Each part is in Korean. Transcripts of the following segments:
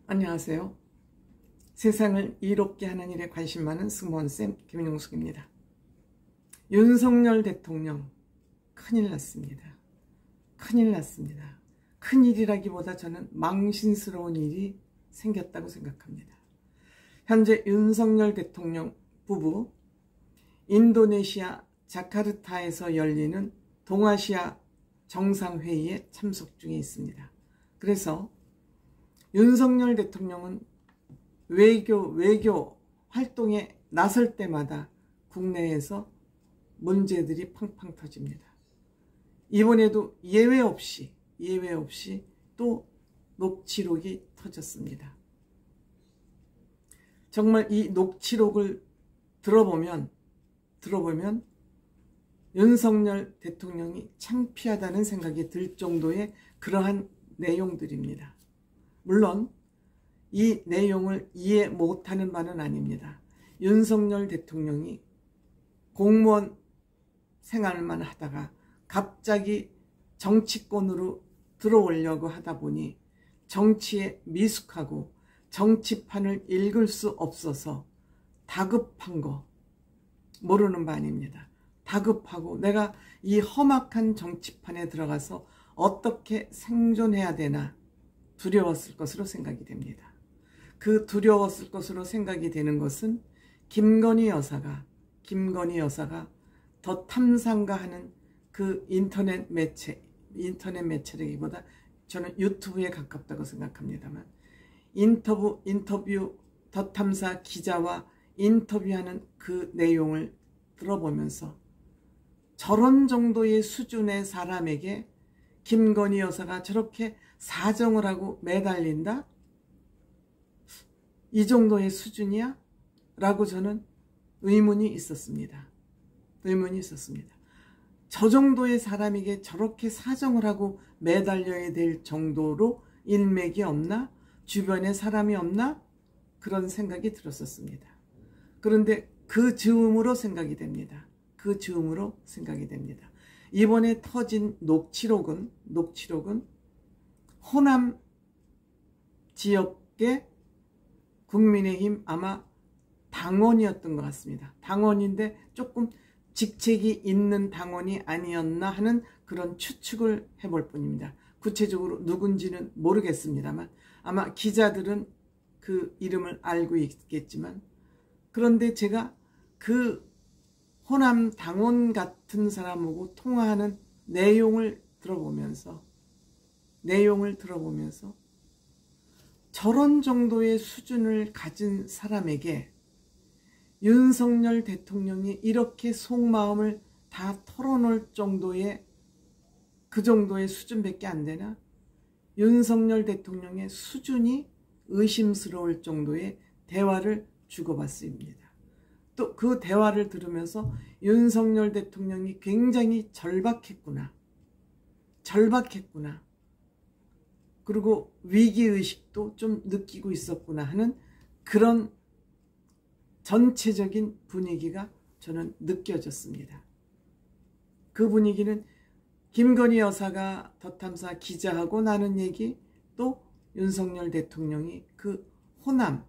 안녕하세요. 세상을 이롭게 하는 일에 관심 많은 승무원쌤 김용숙입니다. 윤석열 대통령 큰일 났습니다. 큰일 났습니다. 큰일이라기보다 저는 망신스러운 일이 생겼다고 생각합니다. 현재 윤석열 대통령 부부 인도네시아 자카르타에서 열리는 동아시아 정상회의에 참석 중에 있습니다. 그래서 윤석열 대통령은 외교 활동에 나설 때마다 국내에서 문제들이 팡팡 터집니다. 이번에도 예외 없이 또 녹취록이 터졌습니다. 정말 이 녹취록을 들어보면 윤석열 대통령이 창피하다는 생각이 들 정도의 그러한 내용들입니다. 물론 이 내용을 이해 못하는 바는 아닙니다. 윤석열 대통령이 공무원 생활만 하다가 갑자기 정치권으로 들어오려고 하다 보니 정치에 미숙하고 정치판을 읽을 수 없어서 다급한 거 모르는 바 아닙니다. 다급하고 내가 이 험악한 정치판에 들어가서 어떻게 생존해야 되나 두려웠을 것으로 생각이 됩니다. 그 두려웠을 것으로 생각이 되는 것은 김건희 여사가 더 탐상가 하는 그 인터넷 매체라기보다 저는 유튜브에 가깝다고 생각합니다만 인터뷰 더 탐사 기자와 인터뷰하는 그 내용을 들어보면서 저런 정도의 수준의 사람에게 김건희 여사가 저렇게 사정을 하고 매달린다? 이 정도의 수준이야? 라고 저는 의문이 있었습니다. 저 정도의 사람에게 저렇게 사정을 하고 매달려야 될 정도로 인맥이 없나? 주변에 사람이 없나? 그런 생각이 들었었습니다. 그런데 그 즈음으로 생각이 됩니다. 이번에 터진 녹취록은 호남 지역의 국민의힘 아마 당원이었던 것 같습니다. 당원인데 조금 직책이 있는 당원이 아니었나 하는 그런 추측을 해볼 뿐입니다. 구체적으로 누군지는 모르겠습니다만 아마 기자들은 그 이름을 알고 있겠지만 그런데 제가 그 호남 당원 같은 사람하고 통화하는 내용을 들어보면서 저런 정도의 수준을 가진 사람에게 윤석열 대통령이 이렇게 속마음을 다 털어놓을 정도의 그 정도의 수준밖에 안 되나? 윤석열 대통령의 수준이 의심스러울 정도의 대화를 주고받습니다. 또 그 대화를 들으면서 윤석열 대통령이 굉장히 절박했구나. 그리고 위기의식도 좀 느끼고 있었구나 하는 그런 전체적인 분위기가 저는 느껴졌습니다. 그 분위기는 김건희 여사가 더 탐사 기자하고 나눈 얘기, 또 윤석열 대통령이 그 호남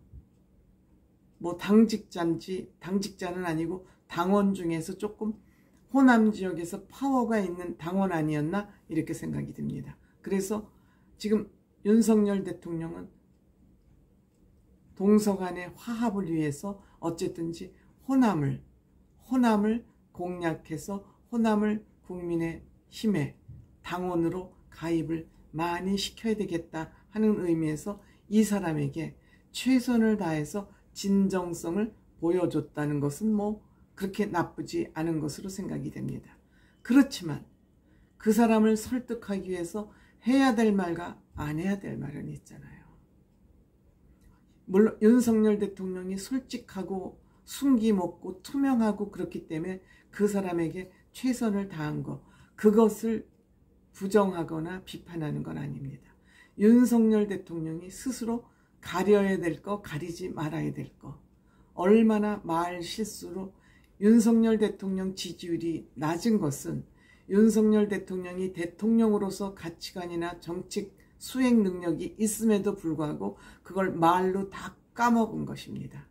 당직자는 아니고 당원 중에서 조금 호남 지역에서 파워가 있는 당원 아니었나 이렇게 생각이 듭니다. 그래서 지금 윤석열 대통령은 동서간의 화합을 위해서 어쨌든지 호남을 공략해서 호남을 국민의힘의 당원으로 가입을 많이 시켜야 되겠다 하는 의미에서 이 사람에게 최선을 다해서 진정성을 보여줬다는 것은 뭐 그렇게 나쁘지 않은 것으로 생각이 됩니다. 그렇지만 그 사람을 설득하기 위해서 해야 될 말과 안 해야 될 말은 있잖아요. 물론 윤석열 대통령이 솔직하고 숨기먹고 투명하고 그렇기 때문에 그 사람에게 최선을 다한 거, 그것을 부정하거나 비판하는 건 아닙니다. 윤석열 대통령이 스스로 가려야 될 거, 가리지 말아야 될 거, 얼마나 말 실수로 윤석열 대통령 지지율이 낮은 것은 윤석열 대통령이 대통령으로서 가치관이나 정책 수행 능력이 있음에도 불구하고 그걸 말로 다 까먹은 것입니다.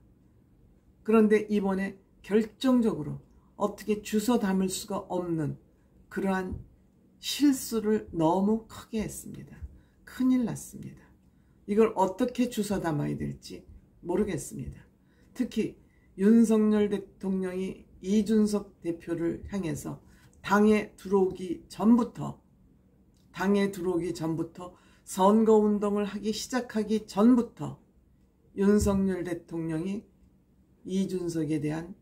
그런데 이번에 결정적으로 어떻게 주워 담을 수가 없는 그러한 실수를 너무 크게 했습니다. 큰일 났습니다. 이걸 어떻게 주워 담아야 될지 모르겠습니다. 특히 윤석열 대통령이 이준석 대표를 향해서 당에 들어오기 전부터 선거운동을 하기 시작하기 전부터 윤석열 대통령이 이준석에 대한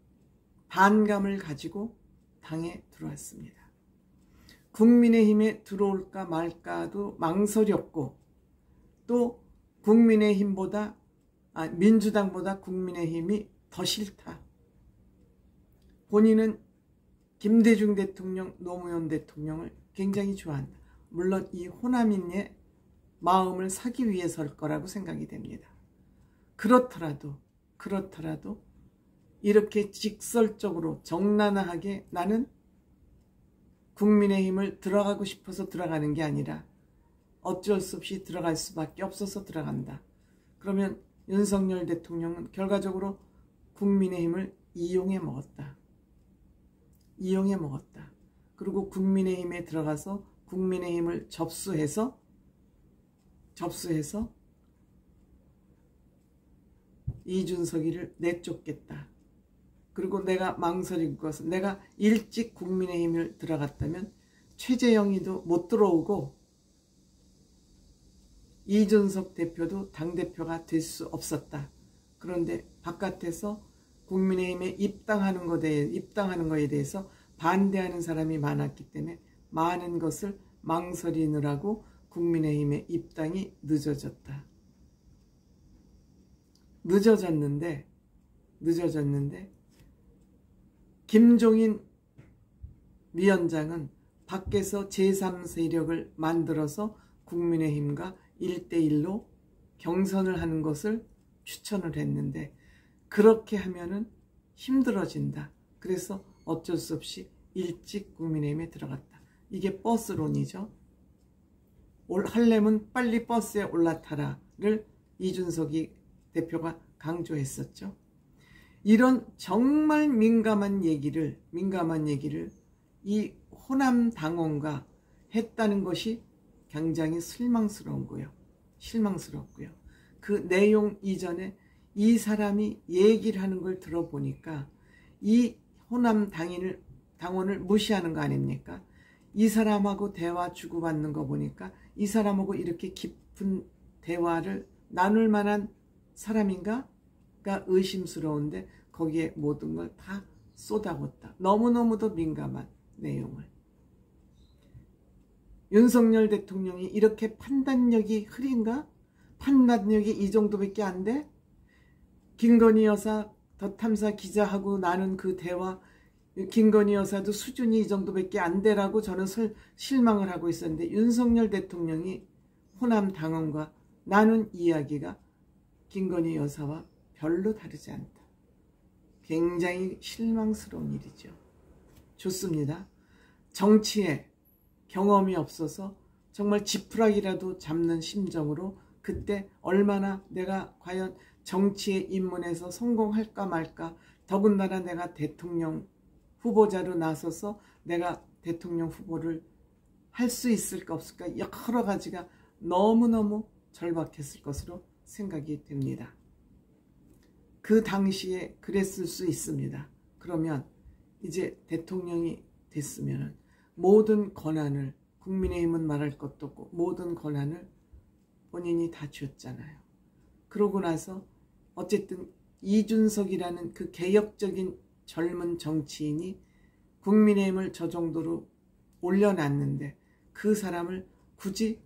반감을 가지고 당에 들어왔습니다. 국민의힘에 들어올까 말까도 망설였고 또 민주당보다 국민의힘이 더 싫다. 본인은 김대중 대통령, 노무현 대통령을 굉장히 좋아한다. 물론 이 호남인의 마음을 사기 위해서일 거라고 생각이 됩니다. 그렇더라도 이렇게 직설적으로 정난하게 나는 국민의힘을 들어가고 싶어서 들어가는 게 아니라 어쩔 수 없이 들어갈 수밖에 없어서 들어간다. 그러면 윤석열 대통령은 결과적으로 국민의힘을 이용해 먹었다. 그리고 국민의힘에 들어가서 국민의힘을 접수해서 이준석이를 내쫓겠다. 그리고 내가 망설인 것은 내가 일찍 국민의힘을 들어갔다면 최재형이도 못 들어오고 이준석 대표도 당대표가 될 수 없었다. 그런데 바깥에서 국민의힘에 입당하는 거에 대해서 반대하는 사람이 많았기 때문에 많은 것을 망설이느라고 국민의힘의 입당이 늦어졌는데 김종인 위원장은 밖에서 제3세력을 만들어서 국민의힘과 1대1로 경선을 하는 것을 추천을 했는데 그렇게 하면은 힘들어진다. 그래서 어쩔 수 없이 일찍 국민의힘에 들어갔다. 이게 버스론이죠. 하려면 빨리 버스에 올라타라를 이준석이 대표가 강조했었죠. 이런 정말 민감한 얘기를 이 호남 당원과 했다는 것이 굉장히 실망스럽고요. 그 내용 이전에 이 사람이 얘기를 하는 걸 들어보니까 이 호남 당원을 무시하는 거 아닙니까? 이 사람하고 대화 주고받는 거 보니까 이 사람하고 이렇게 깊은 대화를 나눌 만한 사람인가? 가 의심스러운데 거기에 모든 걸 다 쏟아붓다. 너무너무도 민감한 내용을. 윤석열 대통령이 이렇게 판단력이 흐린가? 판단력이 이 정도밖에 안 돼? 김건희 여사 더 탐사 기자하고 나눈 그 대화, 김건희 여사도 수준이 이 정도밖에 안 되라고 저는 실망을 하고 있었는데 윤석열 대통령이 호남 당원과 나눈 이야기가 김건희 여사와 별로 다르지 않다. 굉장히 실망스러운 일이죠. 좋습니다. 정치에 경험이 없어서 정말 지푸라기라도 잡는 심정으로 그때 얼마나 내가 과연 정치에 입문해서 성공할까 말까, 더군다나 내가 대통령 후보자로 나서서 내가 대통령 후보를 할 수 있을까 없을까 여러 가지가 너무너무 절박했을 것으로 생각이 됩니다. 그 당시에 그랬을 수 있습니다. 그러면 이제 대통령이 됐으면 모든 권한을, 국민의힘은 말할 것도 없고 모든 권한을 본인이 다 쥐었잖아요. 그러고 나서 어쨌든 이준석이라는 그 개혁적인 젊은 정치인이 국민의힘을 저 정도로 올려놨는데 그 사람을 굳이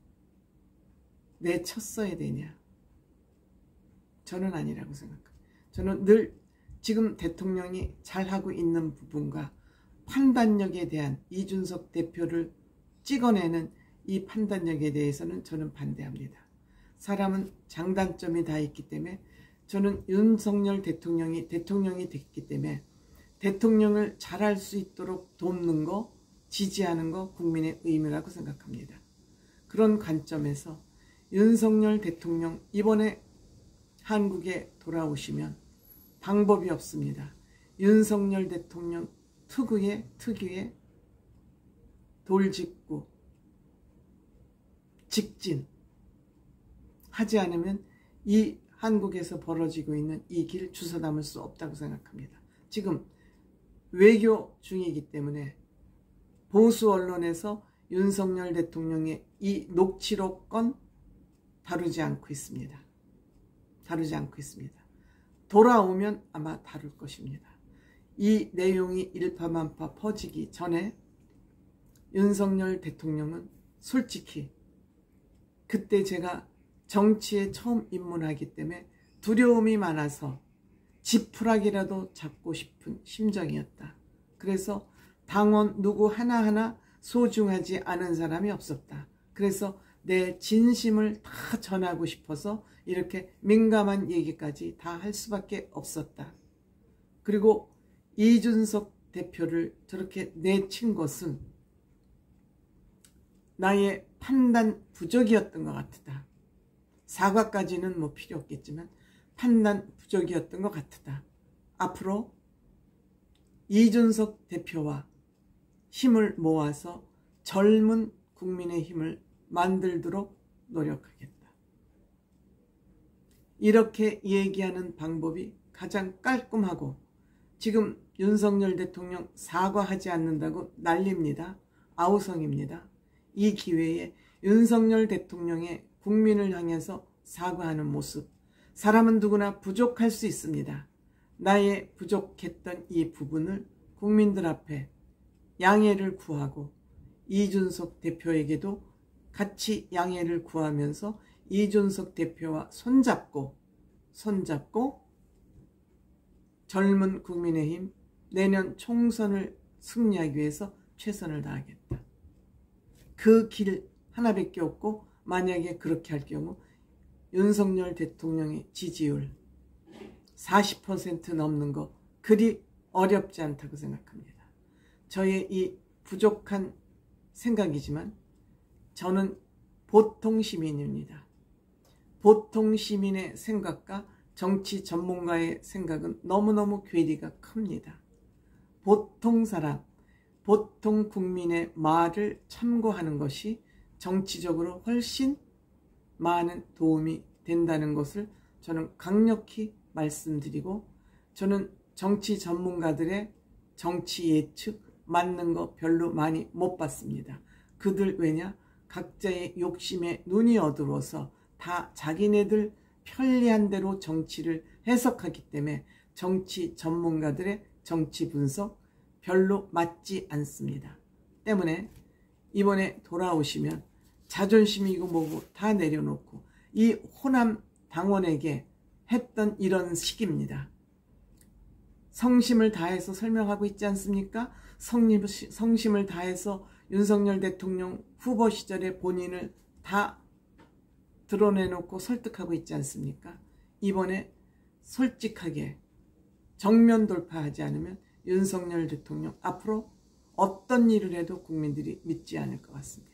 내쳤어야 되냐? 저는 아니라고 생각합니다. 저는 늘 지금 대통령이 잘하고 있는 부분과 판단력에 대한 이준석 대표를 찍어내는 이 판단력에 대해서는 저는 반대합니다. 사람은 장단점이 다 있기 때문에 저는 윤석열 대통령이 됐기 때문에 대통령을 잘할 수 있도록 돕는 거, 지지하는 거 국민의 의무라고 생각합니다. 그런 관점에서 윤석열 대통령 이번에 한국에 돌아오시면 방법이 없습니다. 윤석열 대통령 특유의 돌직구, 직진 하지 않으면 이 한국에서 벌어지고 있는 이 길 주워 담을 수 없다고 생각합니다. 지금 외교 중이기 때문에 보수 언론에서 윤석열 대통령의 이 녹취록 건 다루지 않고 있습니다. 돌아오면 아마 다룰 것입니다. 이 내용이 일파만파 퍼지기 전에 윤석열 대통령은 솔직히 그때 제가 정치에 처음 입문하기 때문에 두려움이 많아서 지푸라기라도 잡고 싶은 심정이었다. 그래서 당원 누구 하나하나 소중하지 않은 사람이 없었다. 그래서 내 진심을 다 전하고 싶어서 이렇게 민감한 얘기까지 다 할 수밖에 없었다. 그리고 이준석 대표를 저렇게 내친 것은 나의 판단 부족이었던 것 같다. 사과까지는 뭐 필요 없겠지만 판단 부족이었던 것 같다. 앞으로 이준석 대표와 힘을 모아서 젊은 국민의힘을 만들도록 노력하겠다. 이렇게 얘기하는 방법이 가장 깔끔하고 지금 윤석열 대통령 사과하지 않는다고 난립니다. 아우성입니다. 이 기회에 윤석열 대통령의 국민을 향해서 사과하는 모습, 사람은 누구나 부족할 수 있습니다. 나의 부족했던 이 부분을 국민들 앞에 양해를 구하고 이준석 대표에게도 같이 양해를 구하면서 이준석 대표와 손잡고 젊은 국민의힘 내년 총선을 승리하기 위해서 최선을 다하겠다. 그 길 하나밖에 없고 만약에 그렇게 할 경우 윤석열 대통령의 지지율 40% 넘는 거 그리 어렵지 않다고 생각합니다. 저의 이 부족한 생각이지만 저는 보통 시민입니다. 보통 시민의 생각과 정치 전문가의 생각은 너무너무 괴리가 큽니다. 보통 사람, 보통 국민의 말을 참고하는 것이 정치적으로 훨씬 많은 도움이 된다는 것을 저는 강력히 말씀드리고, 저는 정치 전문가들의 정치 예측 맞는 거 별로 많이 못 봤습니다. 그들 왜냐? 각자의 욕심에 눈이 어두워서 다 자기네들 편리한 대로 정치를 해석하기 때문에 정치 전문가들의 정치 분석 별로 맞지 않습니다. 때문에 이번에 돌아오시면 자존심이고 뭐고 다 내려놓고 이 호남 당원에게 했던 이런 식입니다. 성심을 다해서 설명하고 있지 않습니까? 성심을 다해서 윤석열 대통령 후보 시절에 본인을 다 드러내놓고 설득하고 있지 않습니까? 이번에 솔직하게 정면 돌파하지 않으면 윤석열 대통령 앞으로 어떤 일을 해도 국민들이 믿지 않을 것 같습니다.